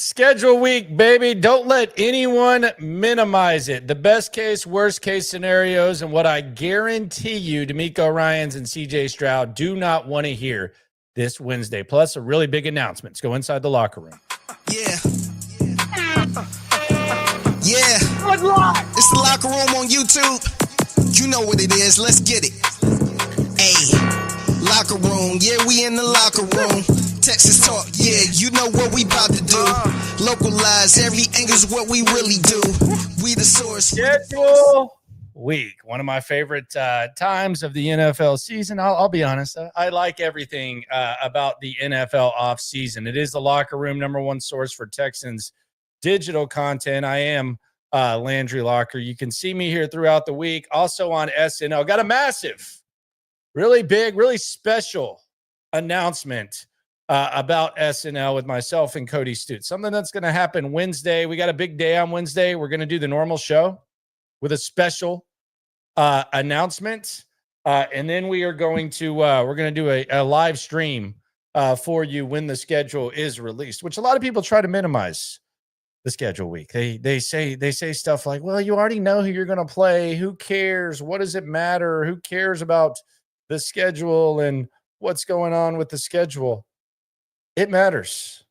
Schedule week, baby. Don't let anyone minimize it. The best case, worst case scenarios, and what I guarantee you, DeMeco Ryans and CJ Stroud do not want to hear this Wednesday. Plus, a really big announcement. Let's go inside the locker room. Yeah. It's the locker room on YouTube. You know what it is. Let's get it. Hey, locker room. Yeah, we in the locker room. Texas talk. Yeah, you know what we about to do. Localize every angle's what we really do. We the source. Schedule week. One of my favorite times of the NFL season. I'll be honest. I like everything about the NFL offseason. It is the locker room, number one source for Texans digital content. I am Landry Locker. You can see me here throughout the week. Also on SNL. Got a massive, really big, really special announcement about SNL with myself and Cody Stute. Something that's going to happen Wednesday. We got a big day on Wednesday. We're going to do the normal show with a special announcement. And then we are going to we're going to do a live stream for you when the schedule is released, which a lot of people try to minimize the schedule week. They say stuff like, well, you already know who you're going to play. Who cares? What does it matter? Who cares about the schedule and what's going on with the schedule? It matters.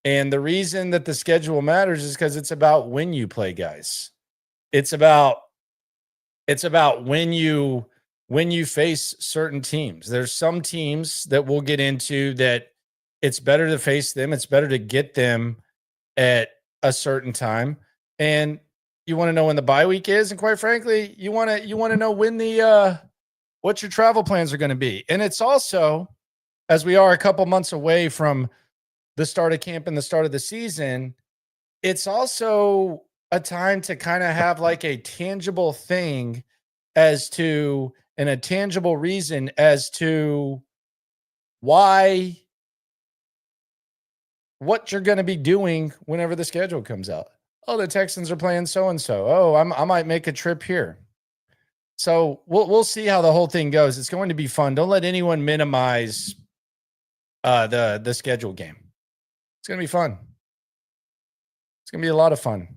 And the reason that the schedule matters is because it's about when you play, guys. It's about when you face certain teams. There's some teams that we'll get into that it's better to face them. It's better to get them at a certain time. And you want to know when the bye week is. And quite frankly, you want to know when the what your travel plans are going to be. And it's also, as we are a couple months away from the start of camp and the start of the season, it's also a time to kind of have like a tangible thing as to, and a tangible reason as to why, what you're going to be doing whenever the schedule comes out. Oh, the Texans are playing so-and-so. Oh, I might make a trip here. So we'll see how the whole thing goes. It's going to be fun. Don't let anyone minimize the schedule game. It's going to be fun. It's going to be a lot of fun.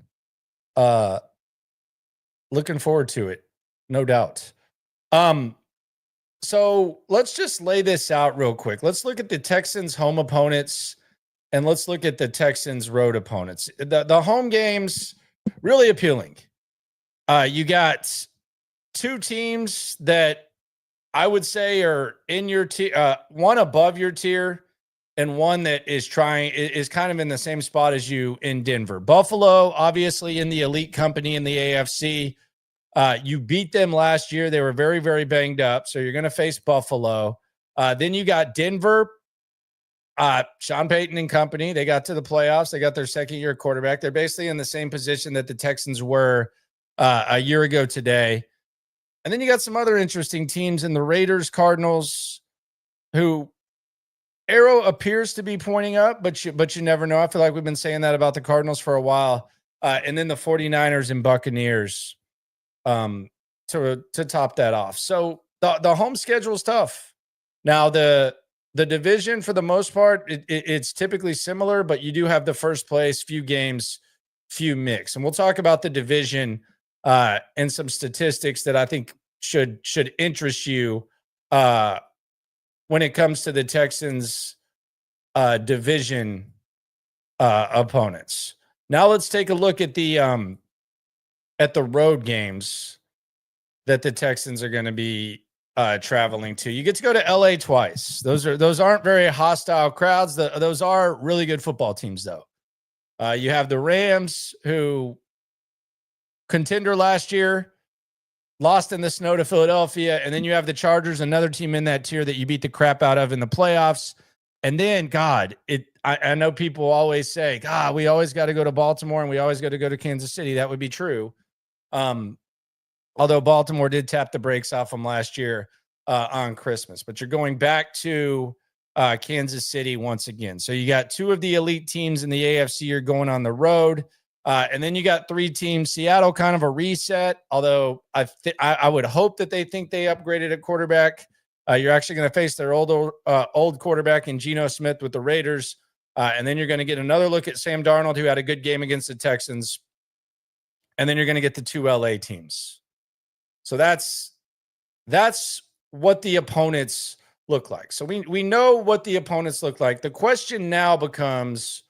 Looking forward to it, no doubt. So let's just lay this out real quick. Let's look at the Texans home opponents and let's look at the Texans road opponents. The home games really appealing. You got two teams that I would say are in your tier, one above your tier and one that is kind of in the same spot as you in Denver. Buffalo, obviously in the elite company in the AFC. You beat them last year. They were very, very banged up. So you're going to face Buffalo. Then you got Denver, Sean Payton and company. They got to the playoffs. They got their second year quarterback. They're basically in the same position that the Texans were a year ago today. And then you got some other interesting teams in the Raiders, Cardinals, who arrow appears to be pointing up, but you never know. I feel like we've been saying that about the Cardinals for a while. And then the 49ers and Buccaneers to top that off. So the home schedule is tough. Now, the division, for the most part, it's typically similar, but you do have the first place, few games, few mix. And we'll talk about the division and some statistics that I think should interest you when it comes to the Texans division opponents. Now let's take a look at the road games that the Texans are going to be traveling to. You get to go to LA twice. Those aren't very hostile crowds. Those are really good football teams, though. You have the Rams, who contender last year, lost in the snow to Philadelphia, and then you have the Chargers, another team in that tier that you beat the crap out of in the playoffs. And then, I know people always say, God, we always got to go to Baltimore and we always got to go to Kansas City. That would be true. Although Baltimore did tap the brakes off them last year on Christmas. But you're going back to Kansas City once again. So you got two of the elite teams in the AFC are going on the road. And then you got three teams. Seattle, kind of a reset, although I would hope that they think they upgraded at quarterback. You're actually going to face their old quarterback in Geno Smith with the Raiders. And then you're going to get another look at Sam Darnold, who had a good game against the Texans. And then you're going to get the 2 LA teams. So that's what the opponents look like. So we know what the opponents look like. The question now becomes,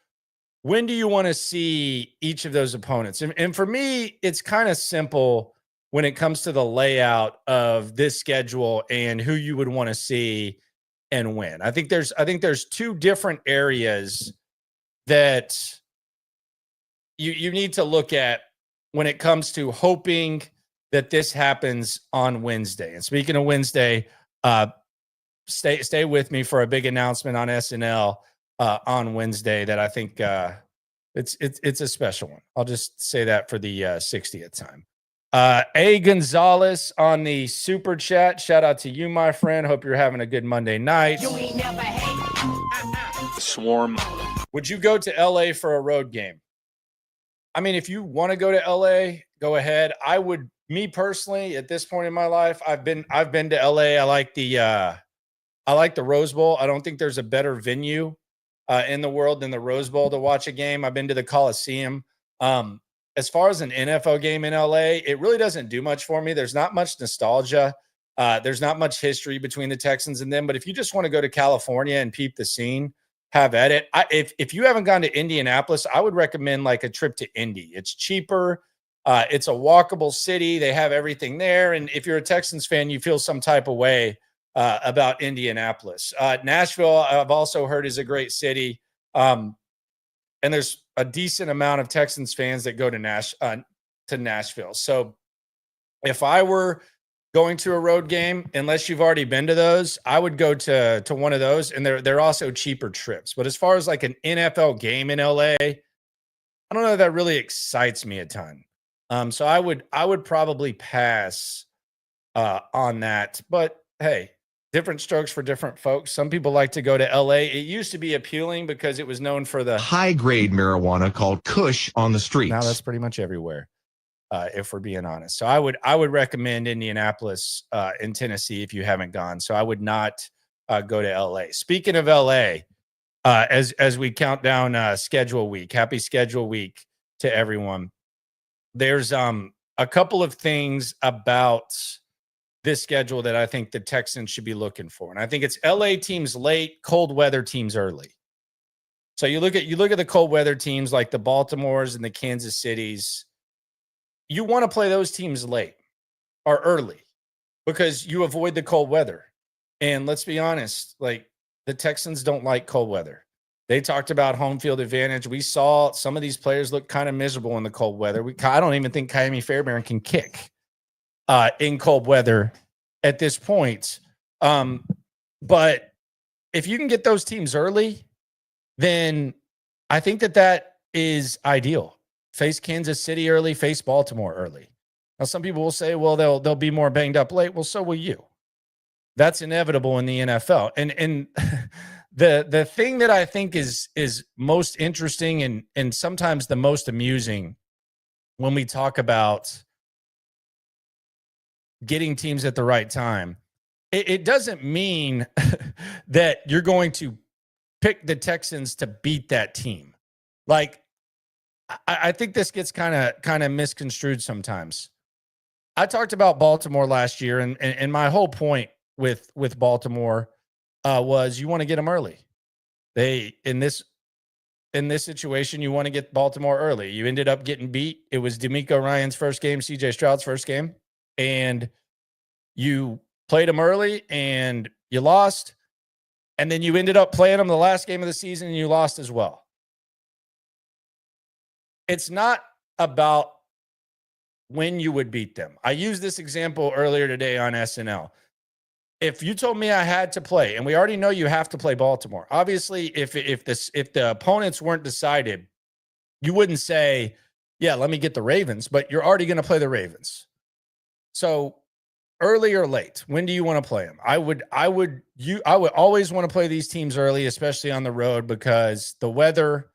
when do you want to see each of those opponents? And for me, it's kind of simple when it comes to the layout of this schedule and who you would want to see and win. I think there's 2 different areas that you need to look at when it comes to hoping that this happens on Wednesday. And speaking of Wednesday, stay with me for a big announcement on SNL on Wednesday that I think it's a special one. I'll just say that for the 60th time. A Gonzalez on the super chat. Shout out to you, my friend. Hope you're having a good Monday night. You ain't never hate. Swarm. Would you go to LA for a road game? I mean, if you want to go to LA, go ahead. I would, me personally, at this point in my life, I've been to LA. I like the Rose Bowl. I don't think there's a better venue in the world than the Rose Bowl to watch a game. I've been to the Coliseum. As far as an NFL game in LA, it really doesn't do much for me. There's not much nostalgia. There's not much history between the Texans and them. But if you just want to go to California and peep the scene, have at it. If you haven't gone to Indianapolis, I would recommend like a trip to Indy. It's cheaper. It's a walkable city. They have everything there. And if you're a Texans fan, you feel some type of way about Indianapolis. Nashville, I've also heard, is a great city. And there's a decent amount of Texans fans that go to Nashville. So if I were going to a road game, unless you've already been to those, I would go to one of those, and they're also cheaper trips. But as far as like an NFL game in LA, I don't know if that really excites me a ton. So I would probably pass on that. But hey, different strokes for different folks. Some people like to go to LA. It used to be appealing because it was known for the high-grade marijuana called Kush on the streets. Now that's pretty much everywhere, if we're being honest. So I would recommend Indianapolis in Tennessee if you haven't gone. So I would not go to LA. Speaking of LA, as we count down schedule week, happy schedule week to everyone. There's a couple of things about this schedule that I think the Texans should be looking for. And I think it's LA teams late, cold weather teams early. So you look at the cold weather teams like the Baltimores and the Kansas Cities. You want to play those teams late or early because you avoid the cold weather. And let's be honest, like the Texans don't like cold weather. They talked about home field advantage. We saw some of these players look kind of miserable in the cold weather. I don't even think Kyamie Fairbairn can kick in cold weather at this point. But if you can get those teams early, then I think that is ideal. Face Kansas City early, face Baltimore early. Now, some people will say, well, they'll be more banged up late. Well, so will you. That's inevitable in the NFL. And the thing that I think is most interesting and sometimes the most amusing when we talk about getting teams at the right time, it doesn't mean that you're going to pick the Texans to beat that team. Like, I think this gets kind of misconstrued sometimes. I talked about Baltimore last year, and my whole point with Baltimore was you want to get them early. In this situation, you want to get Baltimore early. You ended up getting beat. It was DeMeco Ryan's first game, CJ Stroud's first game, and you played them early and you lost, and then you ended up playing them the last game of the season and you lost as well. It's not about when you would beat them. I used this example earlier today on SNL. If you told me I had to play, and we already know you have to play Baltimore. Obviously, if the opponents weren't decided, you wouldn't say, yeah, let me get the Ravens, but you're already going to play the Ravens. So early or late, when do you want to play them? I would always want to play these teams early, especially on the road, because the weather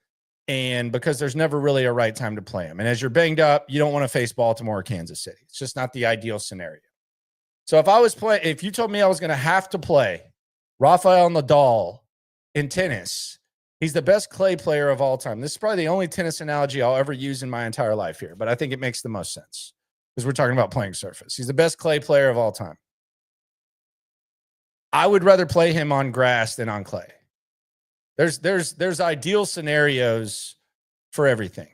and because there's never really a right time to play them. And as you're banged up, you don't want to face Baltimore or Kansas City. It's just not the ideal scenario. So if you told me I was going to have to play Rafael Nadal in tennis He's the best clay player of all time. This is probably the only tennis analogy I'll ever use in my entire life here, but I think it makes the most sense because we're talking about playing surface. He's the best clay player of all time. I would rather play him on grass than on clay. There's ideal scenarios for everything.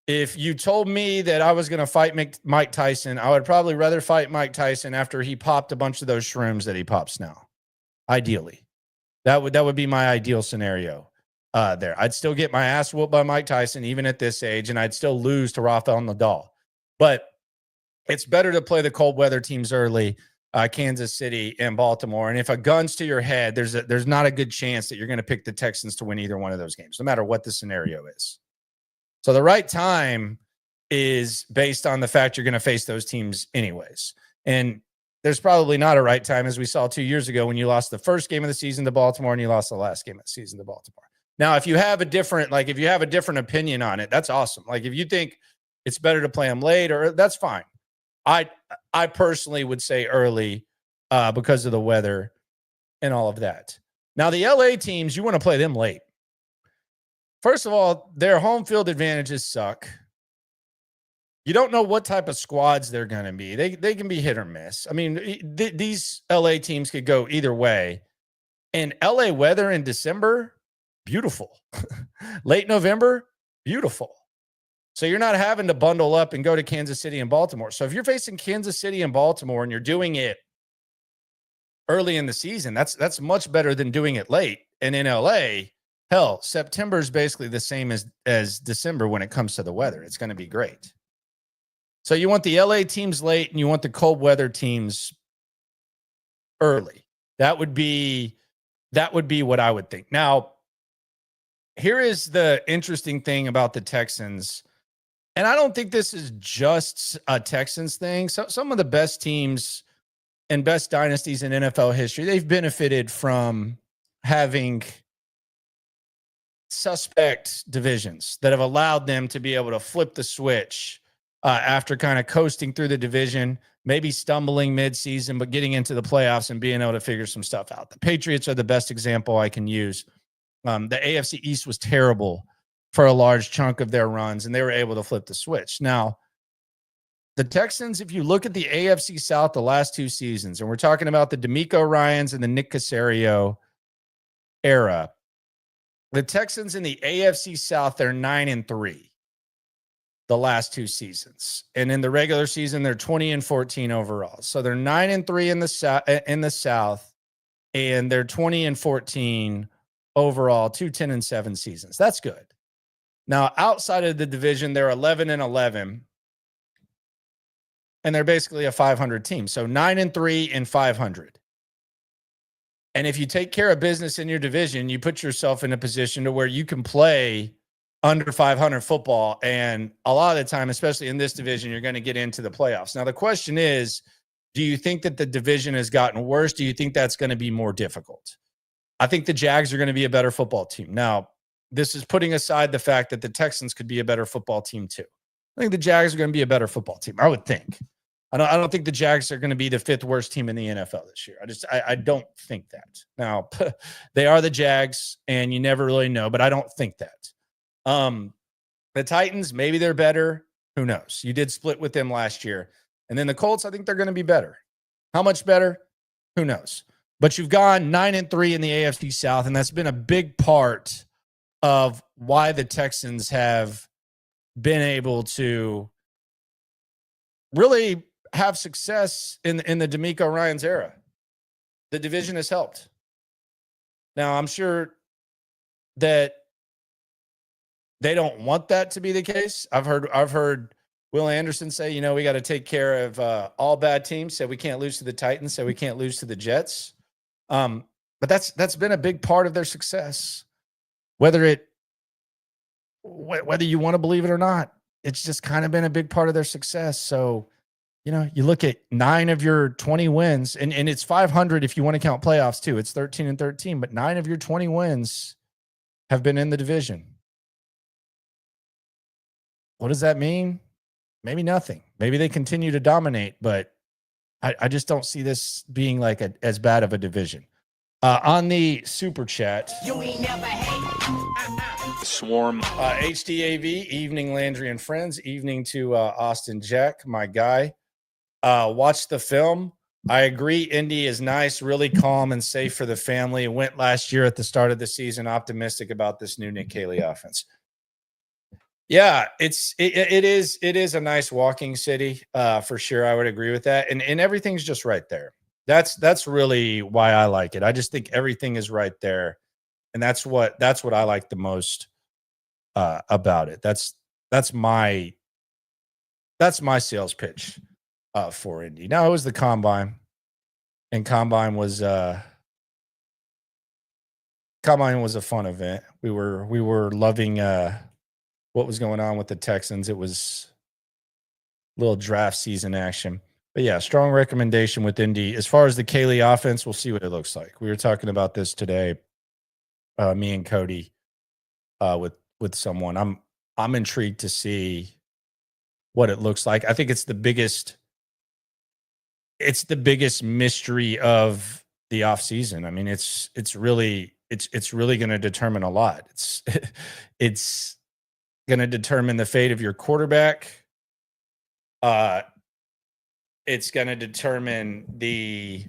If you told me that I was going to fight Mike Tyson, I would probably rather fight Mike Tyson after he popped a bunch of those shrooms that he pops now. Ideally, that would be my ideal scenario. There, I'd still get my ass whooped by Mike Tyson even at this age, and I'd still lose to Rafael Nadal. But it's better to play the cold weather teams early, Kansas City and Baltimore. And if a gun's to your head, there's not a good chance that you're going to pick the Texans to win either one of those games, no matter what the scenario is. So the right time is based on the fact you're going to face those teams anyways. And there's probably not a right time, as we saw 2 years ago when you lost the first game of the season to Baltimore and you lost the last game of the season to Baltimore. Now, if you have a different opinion on it, that's awesome. Like if you think it's better to play them late, or that's fine. I personally would say early because of the weather and all of that. Now, the LA teams, you want to play them late. First of all, their home field advantages suck. You don't know what type of squads they're going to be. They can be hit or miss. I mean, these LA teams could go either way. And LA weather in December, beautiful. Late November, beautiful. So you're not having to bundle up and go to Kansas City and Baltimore. So if you're facing Kansas City and Baltimore and you're doing it early in the season, that's much better than doing it late. And in LA, hell, September is basically the same as December when it comes to the weather. It's going to be great. So you want the LA teams late and you want the cold weather teams early. That would be what I would think. Now, here is the interesting thing about the Texans. And I don't think this is just a Texans thing. So some of the best teams and best dynasties in NFL history, they've benefited from having suspect divisions that have allowed them to be able to flip the switch after kind of coasting through the division, maybe stumbling midseason, but getting into the playoffs and being able to figure some stuff out. The Patriots are the best example I can use. The AFC East was terrible for a large chunk of their runs, and they were able to flip the switch. Now, the Texans, if you look at the AFC South the last two seasons, and we're talking about the DeMeco Ryans and the Nick Caserio era, the Texans in the AFC South, they're 9-3 the last two seasons. And in the regular season, they're 20-14 overall. So they're 9-3 in the South, and they're 20-14 overall, 10-7 seasons. That's good. Now, outside of the division, they're 11-11, and they're basically a 500 team. So 9-3 and 500. And if you take care of business in your division, you put yourself in a position to where you can play under 500 football. And a lot of the time, especially in this division, you're going to get into the playoffs. Now, the question is, do you think that the division has gotten worse? Do you think that's going to be more difficult? I think the Jags are going to be a better football team. Now, this is putting aside the fact that the Texans could be a better football team too. I think the Jags are going to be a better football team. I would think. I don't think the Jags are going to be the fifth worst team in the NFL this year. I don't think that. Now, they are the Jags, and you never really know, but I don't think that. The Titans, maybe they're better. Who knows? You did split with them last year. And then the Colts, I think they're going to be better. How much better? Who knows? But you've gone 9-3 in the AFC South, and that's been a big part of why the Texans have been able to really have success in the DeMeco Ryans era. The division has helped. Now, I'm sure that they don't want that to be the case. I've heard Will Anderson say, we got to take care of all bad teams. Said we can't lose to the Titans. Said we can't lose to the Jets. But that's been a big part of their success. Whether you want to believe it or not, it's just kind of been a big part of their success. So, you look at 9 of your 20 wins, and it's 500 if you want to count playoffs too. It's 13-13, but 9 of your 20 wins have been in the division. What does that mean? Maybe nothing. Maybe they continue to dominate, but I just don't see this being like as bad of a division. On the super chat, Swarm. HDAV, evening Landry and friends, evening to Austin Jack, my guy. Watch the film. I agree. Indy is nice, really calm and safe for the family. Went last year at the start of the season, optimistic about this new Nick Caley offense. Yeah, it is a nice walking city for sure. I would agree with that, and everything's just right there. That's really why I like it. I just think everything is right there, and that's what I like the most about it. That's my sales pitch for Indy. Now, it was the combine, and combine was a fun event. We were loving what was going on with the Texans. It was a little draft season action. But yeah, strong recommendation with Indy. As far as the Caley offense, we'll see what it looks like. We were talking about this today, me and Cody, with someone. I'm intrigued to see what it looks like. I think it's the biggest mystery of the offseason. I mean, it's really going to determine a lot. It's going to determine the fate of your quarterback. It's going to determine the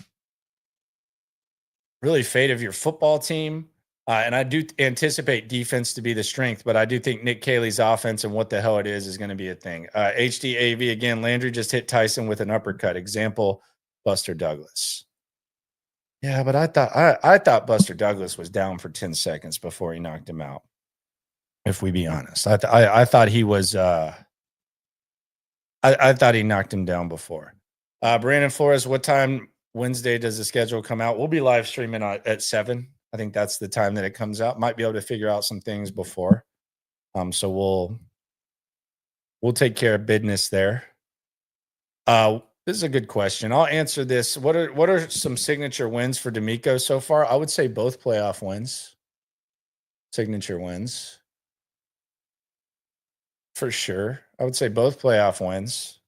really fate of your football team. And I do anticipate defense to be the strength, but I do think Nick Caley's offense and what the hell it is going to be a thing. HDAV again, Landry just hit Tyson with an uppercut. Example, Buster Douglas. Yeah, but I thought Buster Douglas was down for 10 seconds before he knocked him out. If we be honest, I thought he was. I thought he knocked him down before. Brandon Flores, what time Wednesday does the schedule come out? We'll be live streaming at 7. I think that's the time that it comes out. Might be able to figure out some things before. So we'll take care of business there. This is a good question. I'll answer this. What are some signature wins for DeMeco so far? I would say both playoff wins. Signature wins. For sure. I would say both playoff wins.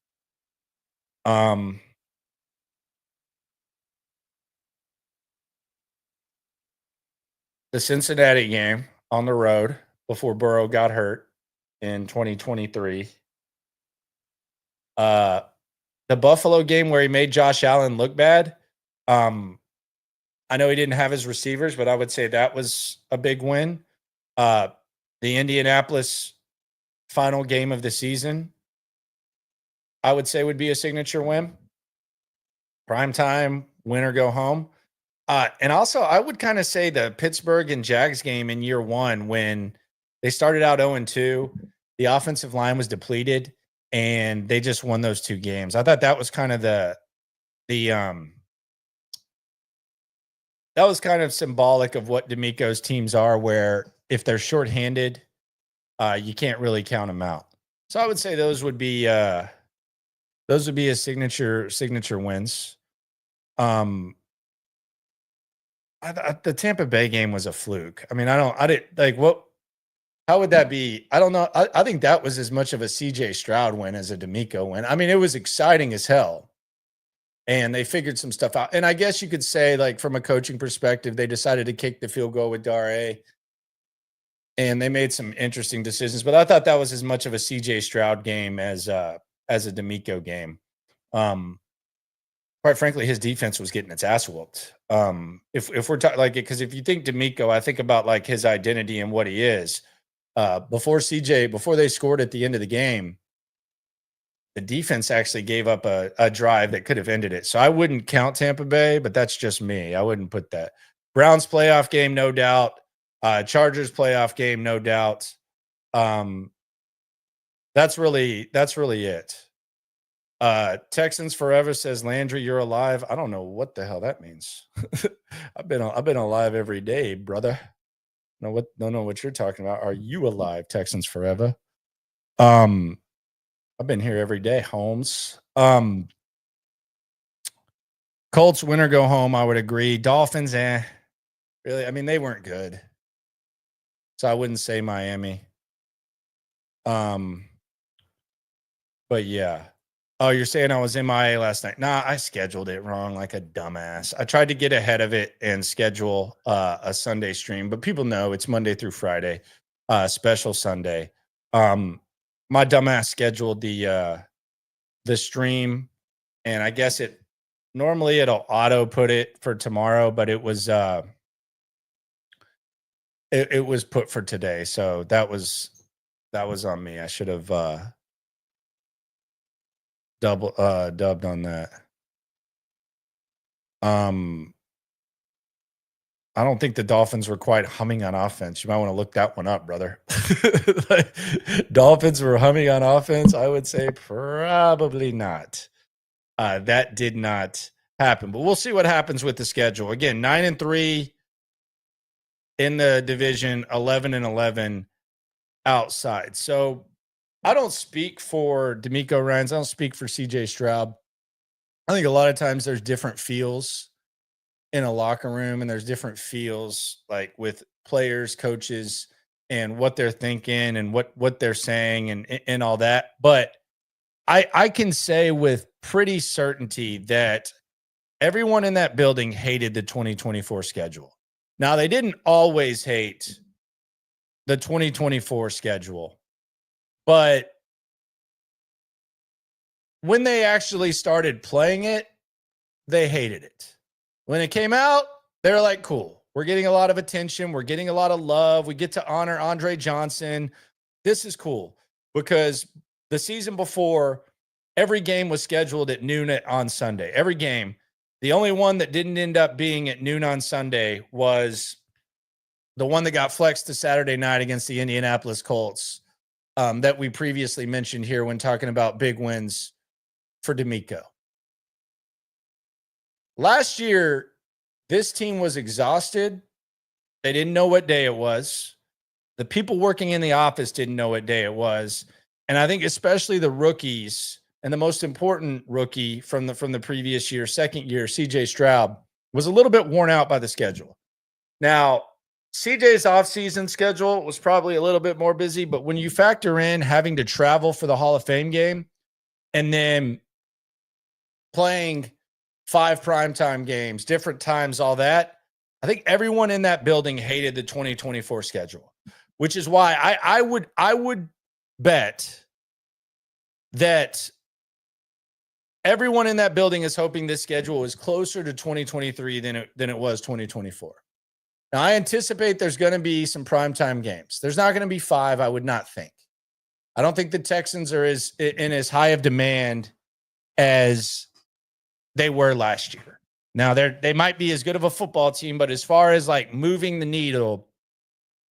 The Cincinnati game on the road before Burrow got hurt in 2023. The Buffalo game where he made Josh Allen look bad. I know he didn't have his receivers, but I would say that was a big win. The Indianapolis final game of the season, I would say would be a signature win. Prime time, win or go home. And also, I would kind of say the Pittsburgh and Jags game in year one when they started out 0-2, the offensive line was depleted, and they just won those 2 games. I thought that was kind of that was kind of symbolic of what DeMeco's teams are, where if they're shorthanded, you can't really count them out. So I would say those would be a signature wins. The Tampa Bay game was a fluke. I mean, how would that be? I don't know. I think that was as much of a CJ Stroud win as a DeMeco win. I mean, it was exciting as hell. And they figured some stuff out. And I guess you could say, like, from a coaching perspective, they decided to kick the field goal with Dare. And they made some interesting decisions. But I thought that was as much of a CJ Stroud game as a DeMeco game. Quite frankly, his defense was getting its ass whooped. If we're talking because if you think DeMeco, I think about like his identity and what he is. Before they scored at the end of the game, the defense actually gave up a drive that could have ended it. So I wouldn't count Tampa Bay, but that's just me. I wouldn't put that. Browns playoff game, no doubt. Chargers playoff game, no doubt. That's really it. Texans forever says Landry, you're alive. I don't know what the hell that means. I've been alive every day, brother. Don't know what you're talking about. Are you alive, Texans forever? I've been here every day, Holmes. Colts win or go home, I would agree. Dolphins, really. I mean, they weren't good. So I wouldn't say Miami. But yeah. Oh, you're saying I was MIA last night? Nah, I scheduled it wrong like a dumbass. I tried to get ahead of it and schedule a Sunday stream, but people know it's Monday through Friday, special Sunday. My dumbass scheduled the stream, and I guess normally it'll auto put it for tomorrow, but it was it was put for today, so that was on me. I should have dubbed on that. I don't think the Dolphins were quite humming on offense. You might want to look that one up, brother. Like, Dolphins were humming on offense. I would say probably not. That did not happen, but we'll see what happens with the schedule. Again, 9-3 in the division, 11-11 outside. So I don't speak for DeMeco Ryans. I don't speak for CJ Stroud. I think a lot of times there's different feels in a locker room, and there's different feels like with players, coaches, and what they're thinking and what they're saying and all that. But I can say with pretty certainty that everyone in that building hated the 2024 schedule. Now, they didn't always hate the 2024 schedule, but when they actually started playing it, they hated it. When it came out, they were like, cool. We're getting a lot of attention. We're getting a lot of love. We get to honor Andre Johnson. This is cool because the season before, every game was scheduled at noon on Sunday. Every game. The only one that didn't end up being at noon on Sunday was the one that got flexed to Saturday night against the Indianapolis Colts that we previously mentioned here when talking about big wins for DeMeco. Last year, this team was exhausted. They didn't know what day it was. The people working in the office didn't know what day it was. And I think especially the rookies, and the most important rookie from the previous year, second year, CJ Stroud, was a little bit worn out by the schedule. Now, CJ's offseason schedule was probably a little bit more busy, but when you factor in having to travel for the Hall of Fame game and then playing 5 primetime games, different times, all that, I think everyone in that building hated the 2024 schedule, which is why I would bet that everyone in that building is hoping this schedule is closer to 2023 than it was 2024. Now, I anticipate there's going to be some primetime games. There's not going to be 5, I would not think. I don't think the Texans are in as high of demand as they were last year. Now, they might be as good of a football team, but as far as like moving the needle,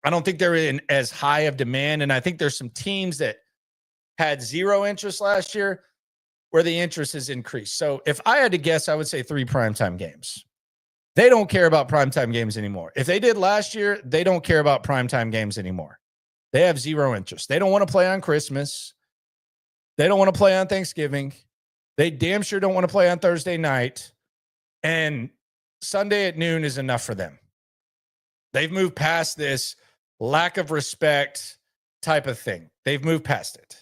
I don't think they're in as high of demand. And I think there's some teams that had zero interest last year where the interest has increased. So if I had to guess, I would say 3 primetime games. They don't care about primetime games anymore. If they did last year, they don't care about primetime games anymore. They have zero interest. They don't want to play on Christmas. They don't want to play on Thanksgiving. They damn sure don't want to play on Thursday night. And Sunday at noon is enough for them. They've moved past this lack of respect type of thing. They've moved past it.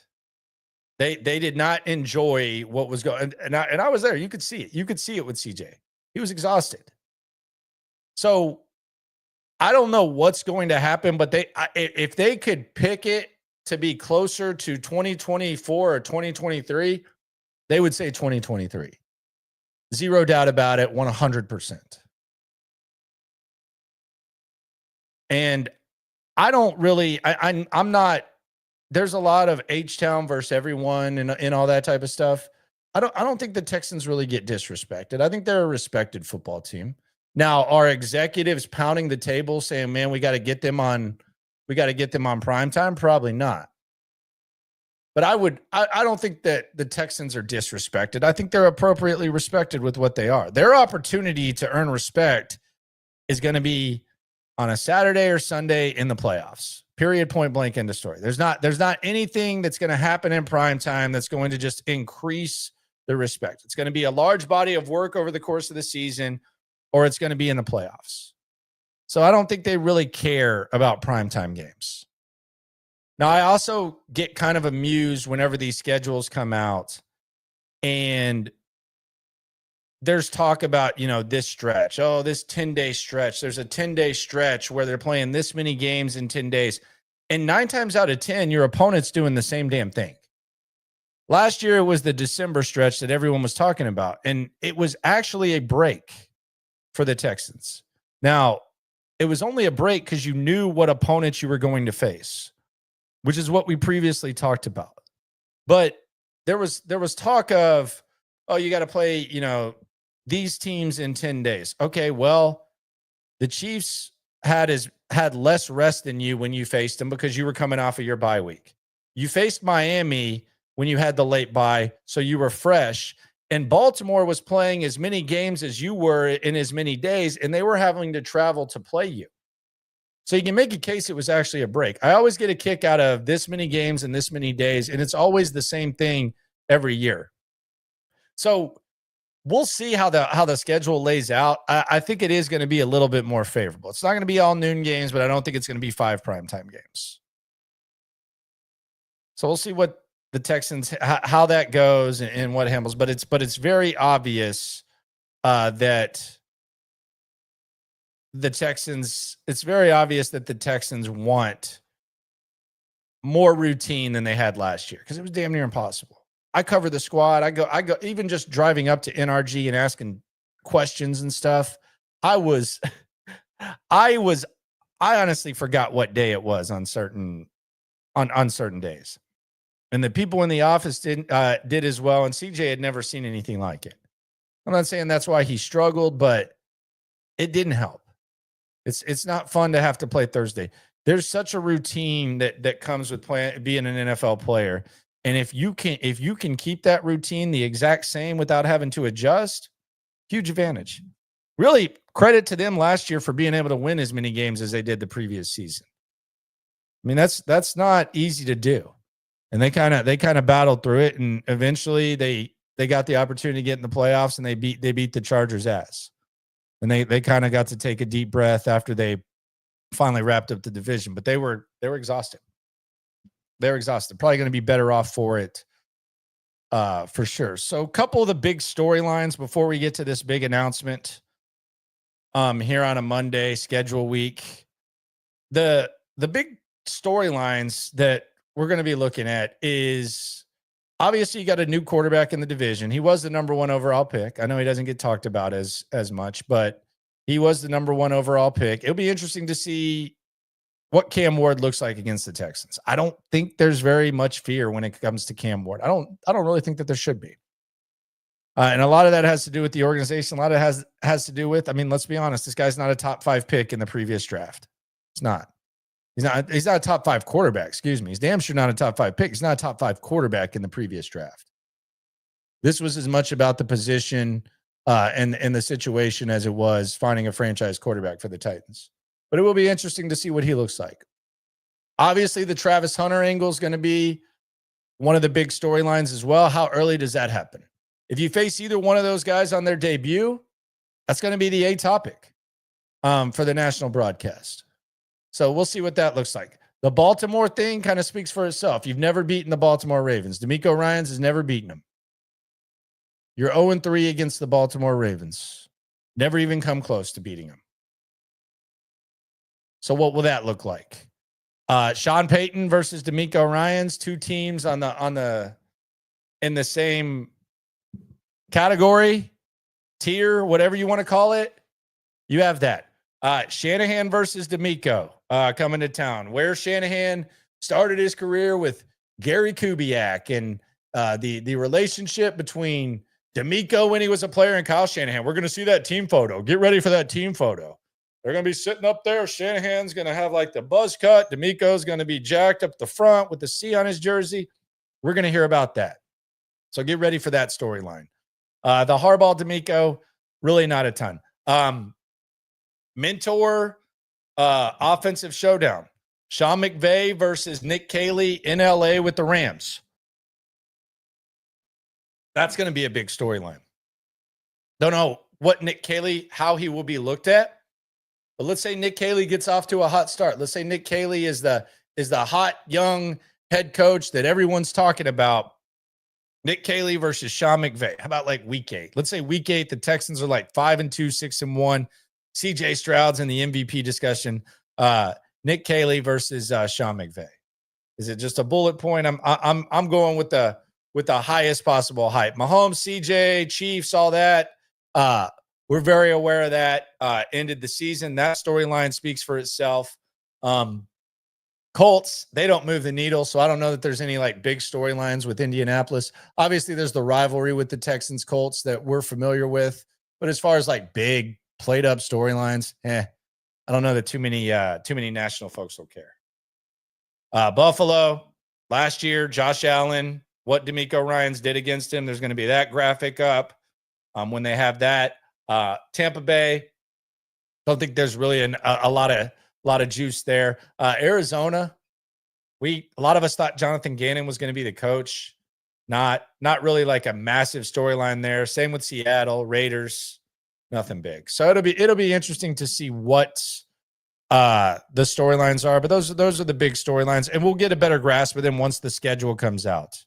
They did not enjoy what was going on. And I was there. You could see it. You could see it with CJ. He was exhausted. So I don't know what's going to happen, but if they could pick it to be closer to 2024 or 2023, they would say 2023. Zero doubt about it, 100%. And I don't really, I'm not, there's a lot of H-Town versus everyone and all that type of stuff. I don't think the Texans really get disrespected. I think they're a respected football team. Now, are executives pounding the table saying, man, we got to get them on primetime? Probably not. But I don't think that the Texans are disrespected. I think they're appropriately respected with what they are. Their opportunity to earn respect is going to be on a Saturday or Sunday in the playoffs. Period, point blank, end of story. There's not anything that's going to happen in primetime that's going to just increase the respect. It's going to be a large body of work over the course of the season, or it's going to be in the playoffs. So I don't think they really care about primetime games. Now, I also get kind of amused whenever these schedules come out And there's talk about, this stretch. Oh, this 10-day stretch. There's a 10-day stretch where they're playing this many games in 10 days. And 9 times out of 10, your opponent's doing the same damn thing. Last year, it was the December stretch that everyone was talking about. And it was actually a break for the Texans. Now, it was only a break because you knew what opponents you were going to face, which is what we previously talked about. But there was talk of, oh, you got to play, these teams in 10 days. Okay, well, the Chiefs had less rest than you when you faced them because you were coming off of your bye week. You faced Miami when you had the late bye, so you were fresh. And Baltimore was playing as many games as you were in as many days, and they were having to travel to play you. So you can make a case it was actually a break. I always get a kick out of this many games and this many days, and it's always the same thing every year. So we'll see how the schedule lays out. I think it is going to be a little bit more favorable. It's not going to be all noon games, but I don't think it's going to be 5 primetime games. So we'll see what the Texans, how that goes and what handles. But it's very obvious that the Texans, want more routine than they had last year because it was damn near impossible. I cover the squad. I go even just driving up to NRG and asking questions and stuff. I honestly forgot what day it was on certain days. And the people in the office did as well. And CJ had never seen anything like it. I'm not saying that's why he struggled, but it didn't help. It's not fun to have to play Thursday. There's such a routine that comes with being an NFL player. And if you can keep that routine the exact same without having to adjust, huge advantage. Really, credit to them last year for being able to win as many games as they did the previous season. I mean, that's not easy to do. And they kind of battled through it, and eventually they got the opportunity to get in the playoffs, and they beat the Chargers' ass. And they kind of got to take a deep breath after they finally wrapped up the division, but they were exhausted. They're exhausted. Probably going to be better off for it, for sure. So a couple of the big storylines before we get to this big announcement here on a Monday schedule week. The big storylines that we're going to be looking at is obviously you got a new quarterback in the division. He was the number 1 overall pick. I know he doesn't get talked about as much, but he was the number 1 overall pick. It'll be interesting to see what Cam Ward looks like against the Texans. I don't think there's very much fear when it comes to Cam Ward. I don't really think that there should be. And a lot of that has to do with the organization. A lot of it has to do with, I mean, let's be honest, this guy's not a top 5 pick in the previous draft. It's not. He's not a top 5 quarterback, excuse me. He's damn sure not a top 5 pick. He's not a top 5 quarterback in the previous draft. This was as much about the position and the situation as it was finding a franchise quarterback for the Titans. But it will be interesting to see what he looks like. Obviously, the Travis Hunter angle is going to be one of the big storylines as well. How early does that happen? If you face either one of those guys on their debut, that's going to be the A topic for the national broadcast. So we'll see what that looks like. The Baltimore thing kind of speaks for itself. You've never beaten the Baltimore Ravens. DeMeco Ryans has never beaten them. You're 0-3 against the Baltimore Ravens. Never even come close to beating them. So what will that look like? Sean Payton versus DeMeco Ryans, 2 teams in the same category, tier, whatever you want to call it. You have that. Shanahan versus DeMeco coming to town, where Shanahan started his career with Gary Kubiak, and the relationship between DeMeco when he was a player and Kyle Shanahan. We're going to see that team photo. Get ready for that team photo. They're going to be sitting up there. Shanahan's going to have like the buzz cut. DeMeco's going to be jacked up the front with the C on his jersey. We're going to hear about that. So get ready for that storyline. The Harbaugh DeMeco, really not a ton. Mentor offensive showdown. Sean McVay versus Nick Caley in LA with the Rams. That's going to be a big storyline. Don't know what Nick Caley, how he will be looked at. But let's say Nick Caley gets off to a hot start. Let's say Nick Caley is the hot young head coach that everyone's talking about. Nick Caley versus Sean McVay. How about like week 8? Let's say week 8, the Texans are like 5-2, 6-1. CJ Stroud's in the MVP discussion. Nick Caley versus Sean McVay. Is it just a bullet point? I'm going with the highest possible hype. Mahomes, CJ, Chiefs, all that. We're very aware of that. Ended the season. That storyline speaks for itself. Colts, they don't move the needle, so I don't know that there's any like big storylines with Indianapolis. Obviously, there's the rivalry with the Texans Colts that we're familiar with, but as far as like big played up storylines, I don't know that too many national folks will care. Buffalo, last year, Josh Allen, what DeMeco Ryans did against him. There's going to be that graphic up when they have that. Tampa Bay, don't think there's really a lot of juice there. Arizona, a lot of us thought Jonathan Gannon was going to be the coach. Not really like a massive storyline there. Same with Seattle, Raiders, nothing big. So it'll be interesting to see what the storylines are, but those are the big storylines, and we'll get a better grasp of them once the schedule comes out.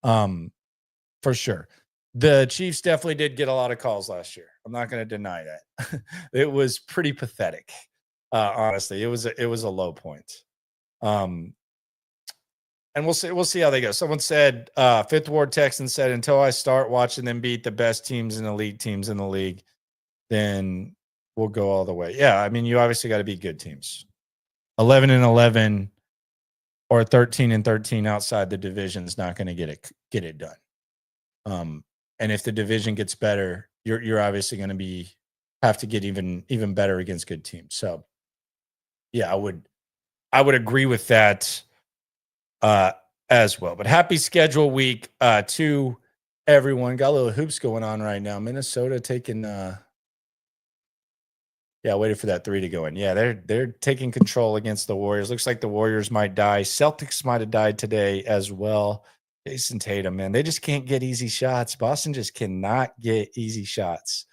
For sure. The Chiefs definitely did get a lot of calls last year. I'm not going to deny that. It was pretty pathetic. Honestly, it was a low point. And we'll see how they go. Someone said, Fifth Ward Texans said, until I start watching them beat the best teams and elite teams in the league, then we'll go all the way. Yeah, I mean, you obviously got to beat good teams. 11-11 or 13-13 outside the division is not going to get it done. And if the division gets better, you're obviously going to have to get even better against good teams. So, yeah, I would agree with that as well. But happy schedule week to everyone. Got a little hoops going on right now. Minnesota taking waited for that 3 to go in. Yeah, they're taking control against the Warriors. Looks like the Warriors might die. Celtics might have died today as well. Jason Tatum, man, they just can't get easy shots. Boston just cannot get easy shots.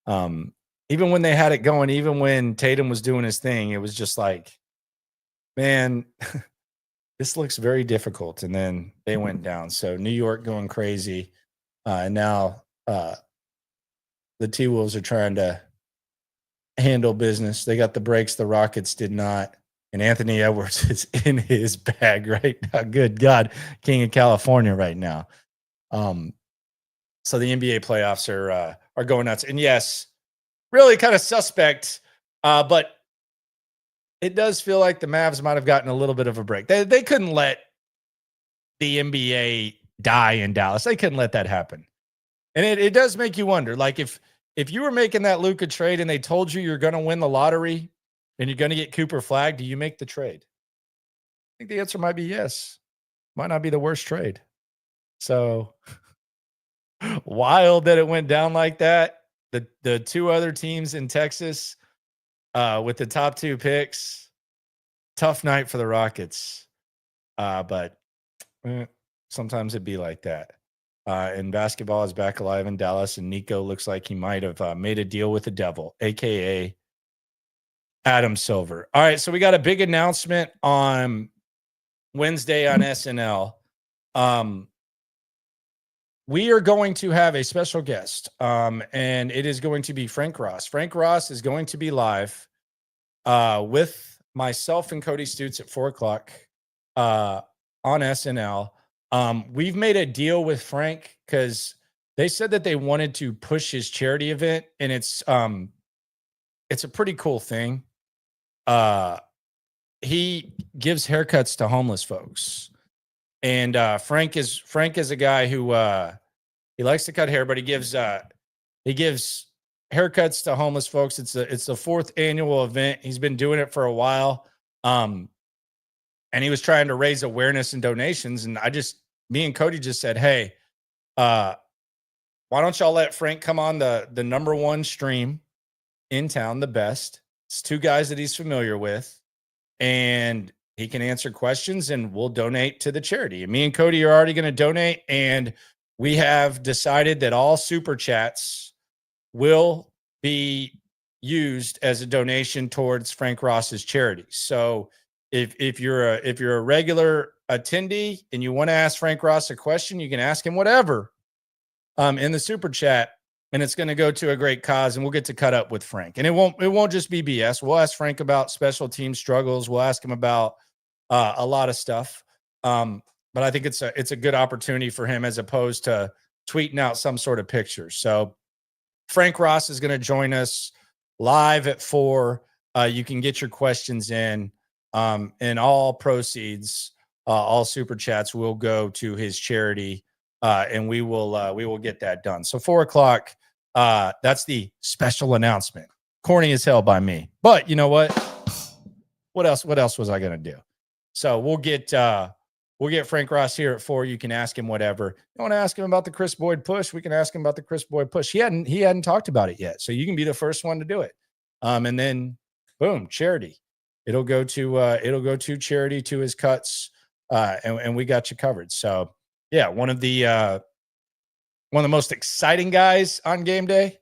Even when they had it going, even when Tatum was doing his thing, it was just like, man, this looks very difficult. And then they went down. So New York going crazy. And now the T-Wolves are trying to handle business. They got the breaks. The Rockets did not. And Anthony Edwards is in his bag right now. Good God, King of California right now. So the NBA playoffs are going nuts. And yes, really kind of suspect, but it does feel like the Mavs might have gotten a little bit of a break. They couldn't let the NBA die in Dallas. They couldn't let that happen. And it does make you wonder, like if you were making that Luka trade and they told you you're going to win the lottery and you're going to get Cooper Flag, do you make the trade? I think the answer might be yes. Might not be the worst trade. So wild that it went down like that. The two other teams in Texas with the top 2 picks, tough night for the Rockets. But sometimes it'd be like that. And basketball is back alive in Dallas, and Nico looks like he might have made a deal with the devil, a.k.a. Adam Silver. All right, so we got a big announcement on Wednesday on SNL. We are going to have a special guest, and it is going to be Frank Ross. Frank Ross is going to be live with myself and Cody Stutz at 4 o'clock on SNL. We've made a deal with Frank because they said that they wanted to push his charity event, and it's a pretty cool thing. He gives haircuts to homeless folks. And Frank is a guy who he likes to cut hair, but he gives haircuts to homeless folks. It's the 4th annual event. He's been doing it for a while. And he was trying to raise awareness and donations. And me and Cody just said, hey, why don't y'all let Frank come on the number 1 stream in town, the best. It's 2 guys that he's familiar with, and he can answer questions, and we'll donate to the charity. And me and Cody are already going to donate, and we have decided that all super chats will be used as a donation towards Frank Ross's charity. So if you're a regular attendee and you want to ask Frank Ross a question, you can ask him whatever in the super chat, and it's going to go to a great cause, and we'll get to cut up with Frank. And it won't just be BS. We'll ask Frank about special team struggles. We'll ask him about a lot of stuff. But I think it's a good opportunity for him as opposed to tweeting out some sort of picture. So Frank Ross is going to join us live at 4. You can get your questions in, and all proceeds, all super chats will go to his charity, and we will get that done. So 4:00. That's the special announcement. Corny as hell by me, but you know what? What else was I going to do? So we'll get Frank Ross here at 4. You can ask him whatever. You want to ask him about the Chris Boyd push? We can ask him about the Chris Boyd push. He hadn't talked about it yet, so you can be the first one to do it. And then boom, charity. It'll go to charity, to his cuts, and we got you covered. So yeah, one of the most exciting guys on game day,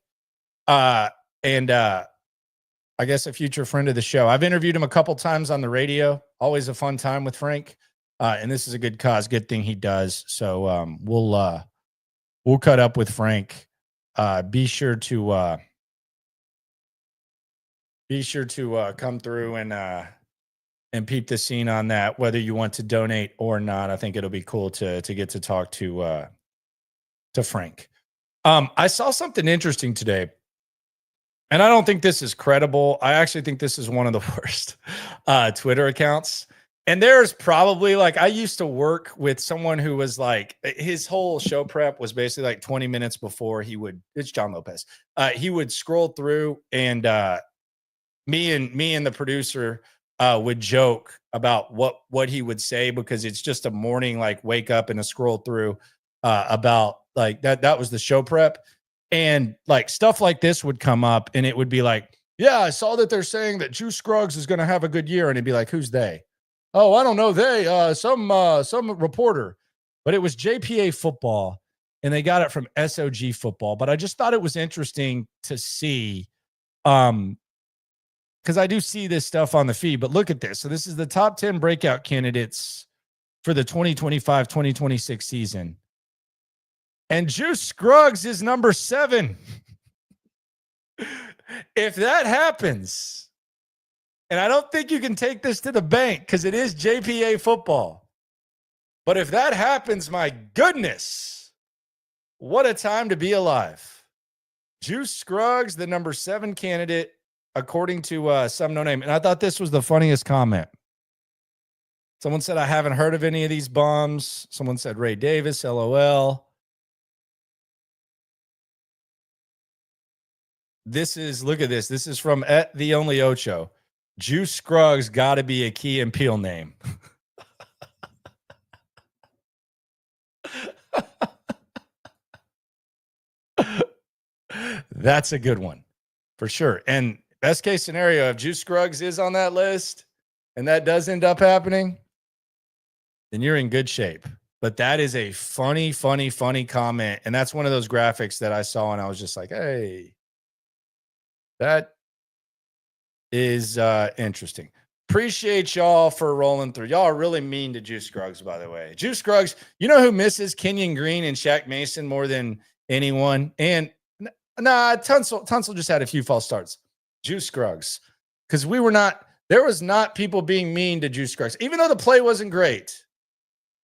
and I guess a future friend of the show. I've interviewed him a couple times on the radio. Always a fun time with Frank. And this is a good cause, good thing he does. So we'll cut up with Frank. Be sure to come through and peep the scene on that, whether you want to donate or not. I think it'll be cool to get to talk to Frank. I saw something interesting today, and I don't think this is credible. I actually think this is one of the worst Twitter accounts. And there's probably, like, I used to work with someone who was like, his whole show prep was basically like 20 minutes before it's John Lopez. He would scroll through, and me and the producer would joke about what he would say, because it's just a morning, like, wake up and a scroll through about like that was the show prep. And like stuff like this would come up, and it would be like, yeah, I saw that they're saying that Juice Scruggs is going to have a good year. And it'd be like, who's they? Oh, I don't know. Some reporter, but it was JPA football, and they got it from SOG football. But I just thought it was interesting to see, because I do see this stuff on the feed, but look at this. So this is the top 10 breakout candidates for the 2025-2026 season. And Juice Scruggs is number 7. If that happens, and I don't think you can take this to the bank because it is JPA football, but if that happens, my goodness, what a time to be alive. Juice Scruggs, the number 7 candidate, according to some no name. And I thought this was the funniest comment. Someone said, I haven't heard of any of these bums. Someone said Ray Davis, LOL. Look at this. This is from the Only Ocho. Juice Scruggs got to be a Key and Peele name. That's a good one for sure. And best case scenario, if Juice Scruggs is on that list and that does end up happening, then you're in good shape. But that is a funny comment. And that's one of those graphics that I saw, and I was just like, hey, that is interesting. Appreciate y'all for rolling through. Y'all are really mean to Juice Scruggs, by the way. Juice Scruggs, you know who misses Kenyon Green and Shaq Mason more than anyone? And Tunsil just had a few false starts. Juice Scruggs. Because there was not people being mean to Juice Scruggs. Even though the play wasn't great,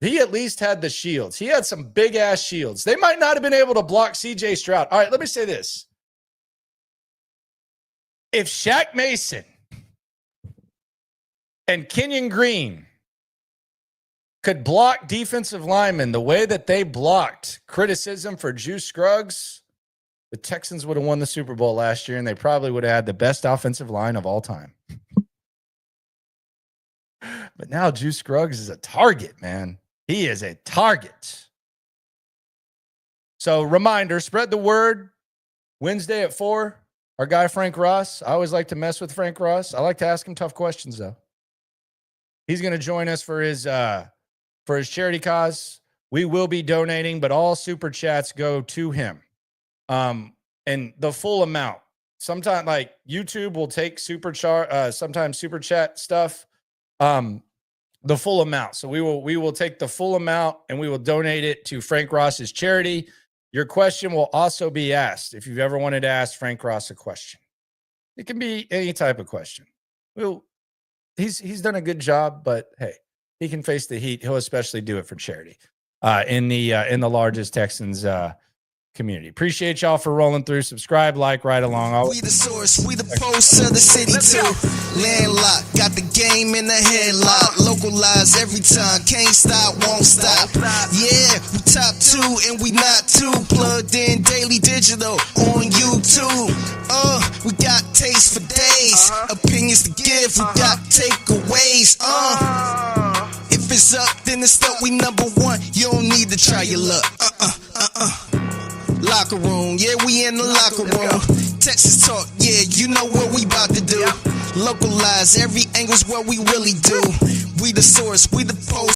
he at least had the shields. He had some big-ass shields. They might not have been able to block C.J. Stroud. All right, let me say this. If Shaq Mason and Kenyon Green could block defensive linemen the way that they blocked criticism for Juice Scruggs, the Texans would have won the Super Bowl last year, and they probably would have had the best offensive line of all time. But now Juice Scruggs is a target, man. He is a target. So reminder, spread the word. Wednesday at 4. Our guy, Frank Ross. I always like to mess with Frank Ross. I like to ask him tough questions, though. He's going to join us for his charity cause. We will be donating, but all super chats go to him. And the full amount. Sometimes, like, YouTube will take sometimes super chat stuff. the full amount. So we will take the full amount and we will donate it to Frank Ross's charity. Your question will also be asked if you've ever wanted to ask Frank Ross a question. It can be any type of question. He's done a good job, but hey, he can face the heat. He'll especially do it for charity in the largest Texans community. Appreciate y'all for rolling through. Subscribe, like, right along. We the source, we the pulse of the city too. Landlocked, got the game in the headlock. Localized every time, can't stop, won't stop. Yeah, we top 2 and we not too. Plugged in daily digital on YouTube. We got taste for days, opinions to give, we got takeaways. If it's up, then it's up, we number 1. You don't need to try your luck. Locker room, yeah, we in the locker room. Texas talk, yeah, you know what we about to do. Localize every angle's what we really do. We the source, we the post.